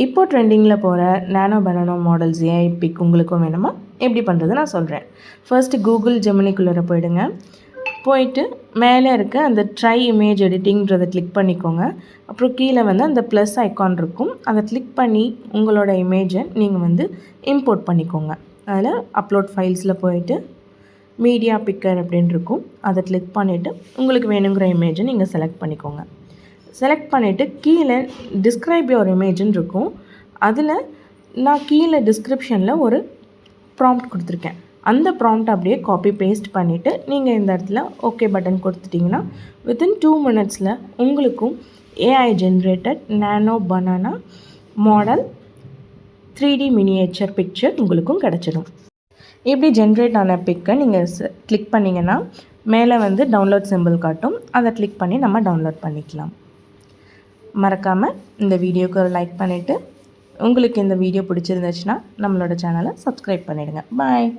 இப்போ ட்ரெண்டிங்கில் போகிற நானோ பனானோ மாடல்ஸ் ஏஐ பிக் உங்களுக்கும் வேணுமா? எப்படி பண்ணுறது நான் சொல்கிறேன். ஃபர்ஸ்ட்டு கூகுள் ஜெமினிக்குள்ளே போயிடுங்க. போயிட்டு மேலே இருக்க அந்த ட்ரை இமேஜ் எடிட்டிங்கிறத கிளிக் பண்ணிக்கோங்க. அப்புறம் கீழே வந்து அந்த ப்ளஸ் ஐக்கான் இருக்கும். அதை கிளிக் பண்ணி உங்களோட இமேஜை நீங்கள் இம்போர்ட் பண்ணிக்கோங்க. அதில் அப்லோட் ஃபைல்ஸில் போயிட்டு மீடியா பிக்கர் அப்படின்னு இருக்கும். அதை கிளிக் பண்ணிவிட்டு உங்களுக்கு வேணுங்கிற இமேஜை நீங்கள் செலக்ட் பண்ணிக்கோங்க. செலக்ட் பண்ணிவிட்டு கீழே டிஸ்கிரைப் யுவர் இமேஜுன்னு இருக்கும். அதில் நான் கீழே டிஸ்கிரிப்ஷனில் ஒரு ப்ராம்ப்ட் கொடுத்துருக்கேன். அந்த ப்ராம்ப்ட் அப்படியே காப்பி பேஸ்ட் பண்ணிவிட்டு நீங்கள் இந்த இடத்துல ஓகே பட்டன் கொடுத்துட்டிங்கன்னா வித்தின் 2 மினிட்ஸில் உங்களுக்கும் AI generated nano banana model 3D miniature picture உங்களுக்கும் கிடச்சிடும். இப்படி ஜென்ரேட் ஆன பிக்கை நீங்கள் கிளிக் பண்ணிங்கன்னா மேலே டவுன்லோட் சிம்பிள் காட்டும். அதை கிளிக் பண்ணி நம்ம டவுன்லோட் பண்ணிக்கலாம். மறக்காமல் இந்த வீடியோக்கு ஒரு லைக் பண்ணிவிட்டு உங்களுக்கு இந்த வீடியோ பிடிச்சிருந்துச்சுன்னா நம்மளோட சேனலை சப்ஸ்கிரைப் பண்ணிவிடுங்க. பாய்.